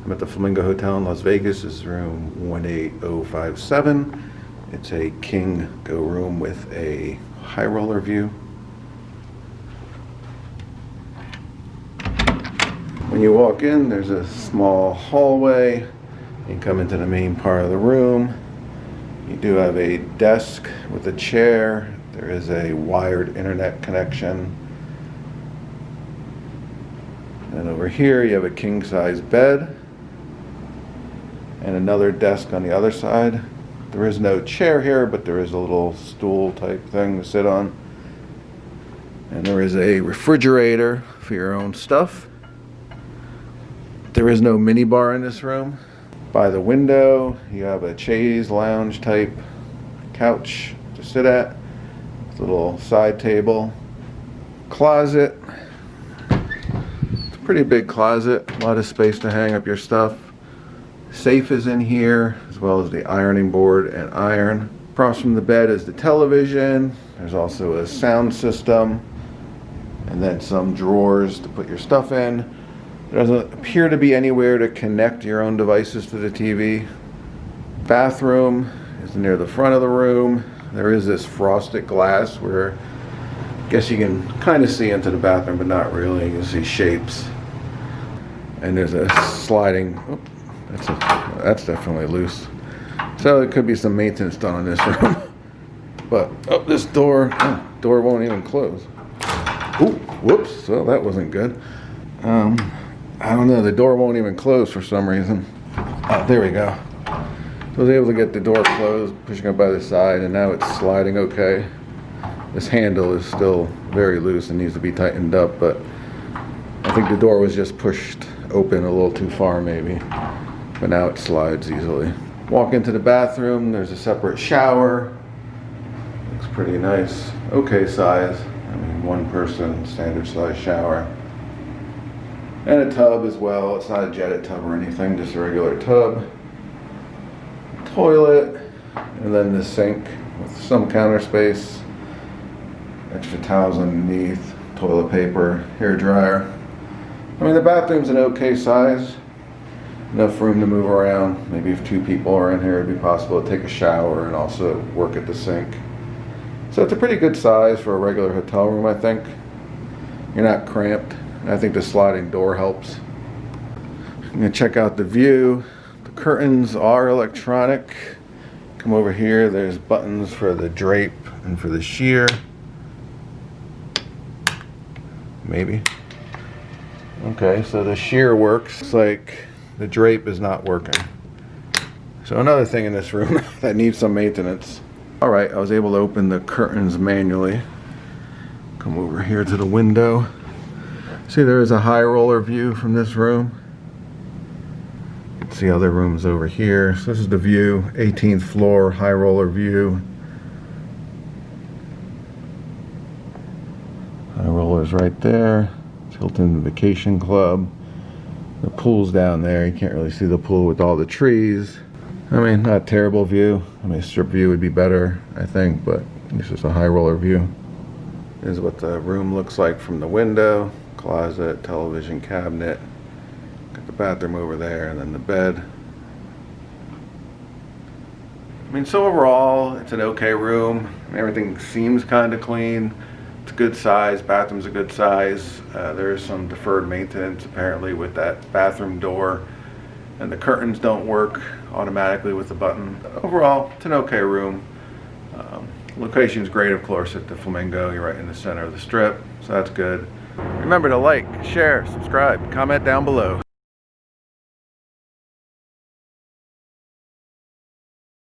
I'm at the Flamingo Hotel in Las Vegas. This is room 18057. It's a king go room with a high roller view. When you walk in, there's a small hallway. You come into the main part of the room. You do have a desk with a chair. There is a wired internet connection. And over here you have a king-size bed and another desk on the other side. There is no chair here, but there is a little stool type thing to sit on. And there is a refrigerator for your own stuff. There is no minibar in this room. By the window, you have a chaise lounge type couch to sit at. With a little side table. Closet. It's a pretty big closet. A lot of space to hang up your stuff. Safe is in here, as well as the ironing board and iron. Across from the bed is the television. There's also a sound system. And then some drawers to put your stuff in. There doesn't appear to be anywhere to connect your own devices to the TV. Bathroom is near the front of the room. There is this frosted glass where I guess you can kind of see into the bathroom, but not really. You can see shapes. And there's a sliding, that's definitely loose. So there could be some maintenance done on this room. But this door won't even close. Ooh, whoops, so that wasn't good. I don't know, the door won't even close for some reason. Oh, there we go. So I was able to get the door closed, pushing it by the side, and now it's sliding okay. This handle is still very loose and needs to be tightened up, but I think the door was just pushed open a little too far maybe. But now it slides easily. Walk into the bathroom, there's a separate shower. Looks pretty nice. Okay size. I mean, one person, standard size shower. And a tub as well. It's not a jetted tub or anything, just a regular tub. Toilet, and then the sink with some counter space. Extra towels underneath, toilet paper, hair dryer. I mean, the bathroom's an okay size. Enough room to move around. Maybe if two people are in here, it'd be possible to take a shower and also work at the sink. So it's a pretty good size for a regular hotel room, I think. You're not cramped. I think the sliding door helps. I'm gonna check out the view. The curtains are electronic. Come over here, there's buttons for the drape and for the sheer. Maybe. Okay, so the sheer works. It's like the drape is not working. So another thing in this room that needs some maintenance. Alright, I was able to open the curtains manually. Come over here to the window. See, there is a high roller view from this room. You can see other rooms over here. So this is the view, 18th floor, high roller view. High roller's right there. It's Hilton Vacation Club. The pool's down there. You can't really see the pool with all the trees. I mean, not a terrible view. I mean, a strip view would be better, I think, but this is a high roller view. This is what the room looks like from the window. Closet, television cabinet, got the bathroom over there, and then the bed. I mean, so overall, it's an okay room. Everything seems kind of clean. It's a good size. Bathroom's a good size. There is some deferred maintenance apparently with that bathroom door, and the curtains don't work automatically with the button. Overall, it's an okay room. Location's great, of course, at the Flamingo. You're right in the center of the strip, so that's good. Remember to like, share, subscribe, comment down below.